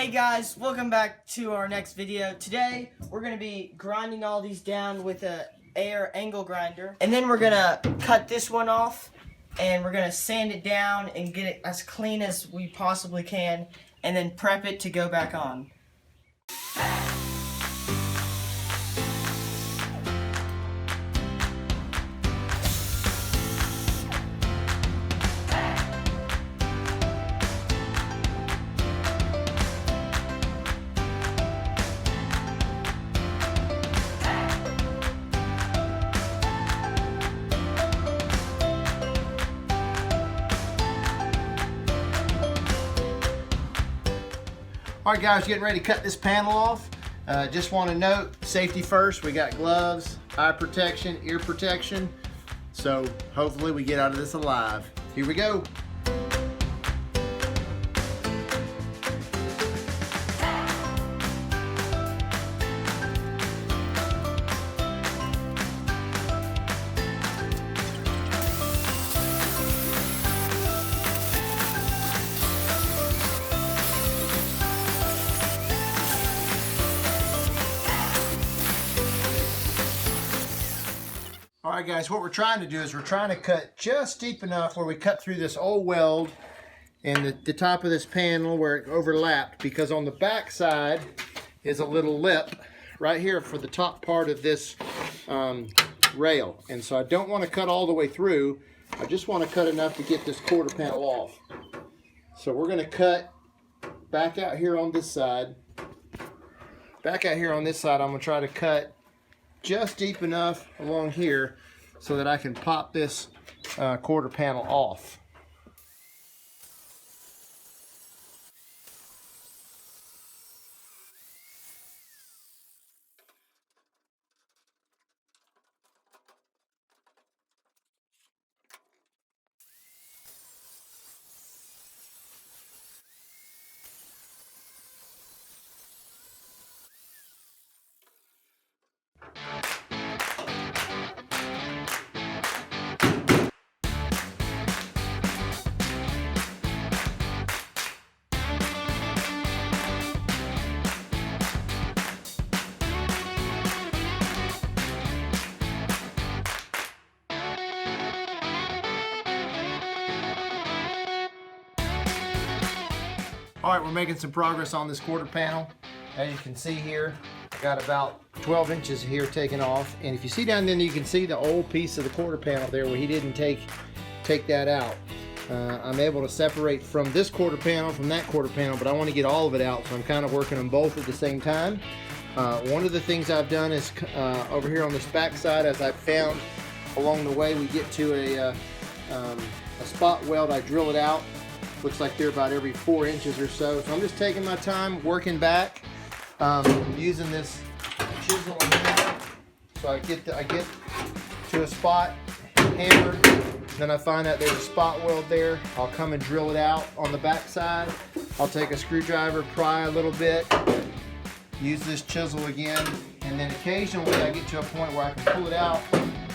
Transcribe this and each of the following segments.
Hey guys, welcome back to our next video. Today we're going to be grinding all these down with a air angle grinder, and then we're going to cut this one off and we're going to sand it down and get it as clean as we possibly can, and then prep it to go back on. Alright guys, getting ready to cut this panel off. Just want to note, safety first. We got gloves, eye protection, ear protection. So hopefully we get out of this alive. Here we go. Alright guys, what we're trying to do is we're trying to cut just deep enough where we cut through this old weld and the top of this panel where it overlapped, because on the back side is a little lip right here for the top part of this rail. And so I don't want to cut all the way through. I just want to cut enough to get this quarter panel off. So we're going to cut back out here on this side. Back out here on this side, I'm going to try to cut just deep enough along here so that I can pop this quarter panel off. Alright, we're making some progress on this quarter panel. As you can see here, I got about 12 inches here taken off. And if you see down there, you can see the old piece of the quarter panel there where he didn't take that out. I'm able to separate from this quarter panel from that quarter panel, but I want to get all of it out, so I'm kind of working them both at the same time. One of the things I've done is over here on this back side, as I've found along the way, we get to a spot weld. I drill it out. Looks like they're about every 4 inches or so. So I'm just taking my time working back, using this chisel here. So I get to a spot, hammer, then I find that there's a spot weld there. I'll come and drill it out on the back side. I'll take a screwdriver, pry a little bit, use this chisel again, and then occasionally I get to a point where I can pull it out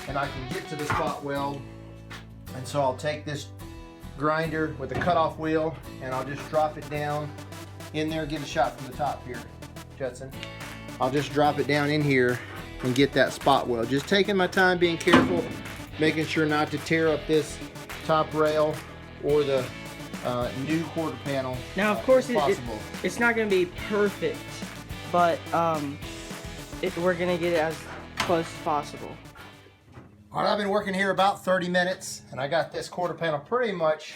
and I can get to the spot weld. And so I'll take this grinder with a cutoff wheel and I'll just drop it down in there. Get a shot from the top here, Judson. I'll just drop it down in here and get that spot weld. Just taking my time, being careful, making sure not to tear up this top rail or the new quarter panel. Now of course it's not going to be perfect, but we're going to get it as close as possible. All right, I've been working here about 30 minutes and I got this quarter panel pretty much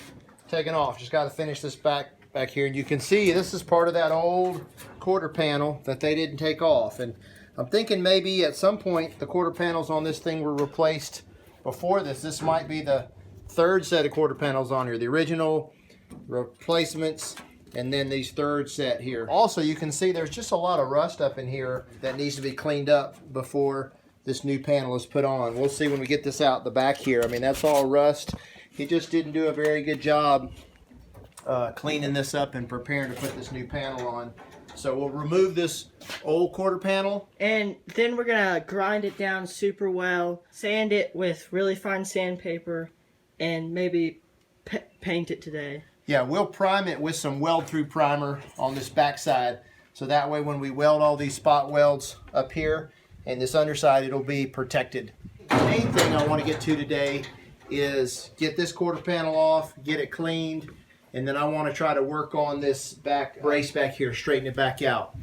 taken off. Just got to finish this back here, and you can see this is part of that old quarter panel that they didn't take off. And I'm thinking maybe at some point the quarter panels on this thing were replaced before this. This might be the third set of quarter panels on here. The original, replacements, and then these third set here. Also, you can see there's just a lot of rust up in here that needs to be cleaned up before this new panel is put on. We'll see when we get this out the back here. I mean, that's all rust. He just didn't do a very good job cleaning this up and preparing to put this new panel on. So we'll remove this old quarter panel. And then we're going to grind it down super well, sand it with really fine sandpaper, and maybe paint it today. Yeah, we'll prime it with some weld-through primer on this backside. So that way when we weld all these spot welds up here and this underside, it'll be protected. The main thing I want to get to today is get this quarter panel off, get it cleaned, and then I want to try to work on this back brace back here, straighten it back out.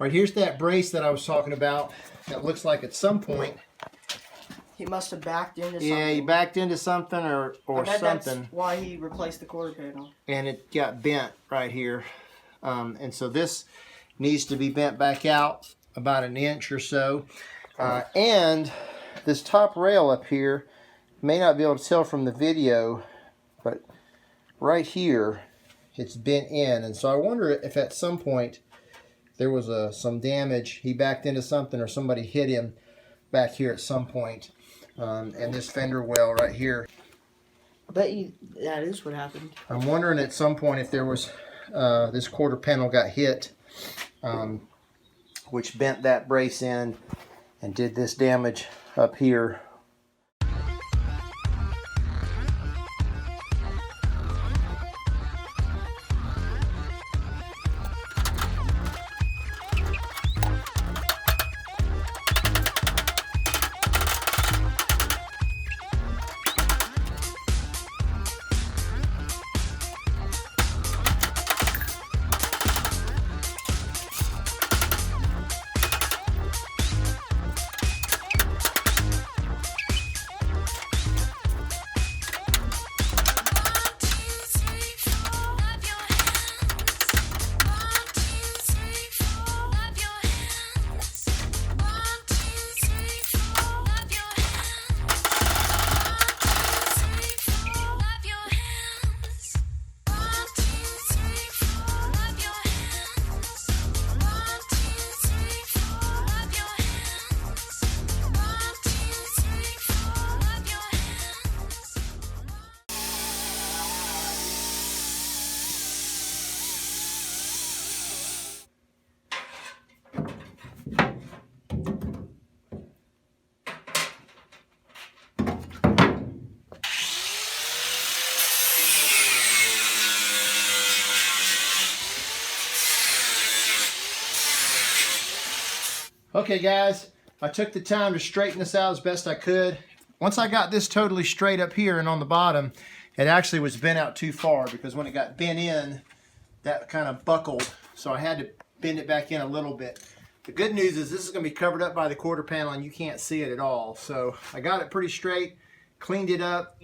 Right, here's that brace that I was talking about. That looks like at some point He must have backed into something. yeah, he backed into something or That's something, why he replaced the quarter panel. and it got bent right here. And so this needs to be bent back out about an inch or so. And this top rail up here, may not be able to tell from the video, but right here it's bent in, and so I wonder if at some point there was some damage. He backed into something or somebody hit him back here at some point. And this fender well right here. I bet you that is what happened. I'm wondering at some point if there was this quarter panel got hit, which bent that brace in and did this damage up here. Okay guys, I took the time to straighten this out as best I could. Once I got this totally straight up here and on the bottom, it actually was bent out too far, because when it got bent in, that kind of buckled, so I had to bend it back in a little bit. The good news is this is going to be covered up by the quarter panel and you can't see it at all. So I got it pretty straight, cleaned it up,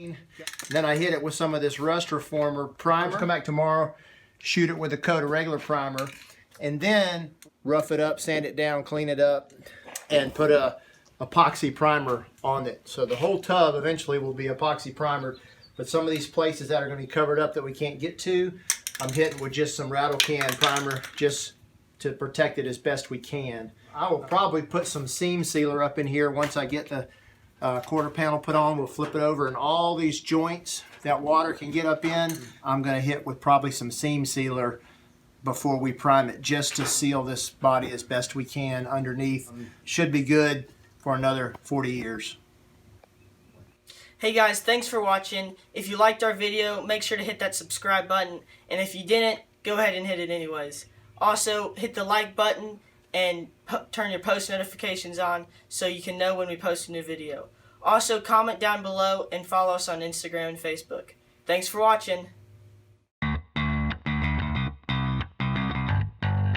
then I hit it with some of this rust reformer primer. Come back tomorrow, shoot it with a coat of regular primer, and then rough it up, sand it down, clean it up, and put a epoxy primer on it. So the whole tub eventually will be epoxy primer, but some of these places that are going to be covered up that we can't get to, I'm hitting with just some rattle can primer just to protect it as best we can. I will probably put some seam sealer up in here once I get the quarter panel put on. We'll flip it over, and all these joints that water can get up in, I'm going to hit with probably some seam sealer before we prime it, just to seal this body as best we can underneath. Should be good for another 40 years. Hey guys, thanks for watching. If you liked our video, make sure to hit that subscribe button, and if you didn't, go ahead and hit it anyways. Also, hit the like button and turn your post notifications on so you can know when we post a new video. Also, comment down below and follow us on Instagram and Facebook. Thanks for watching.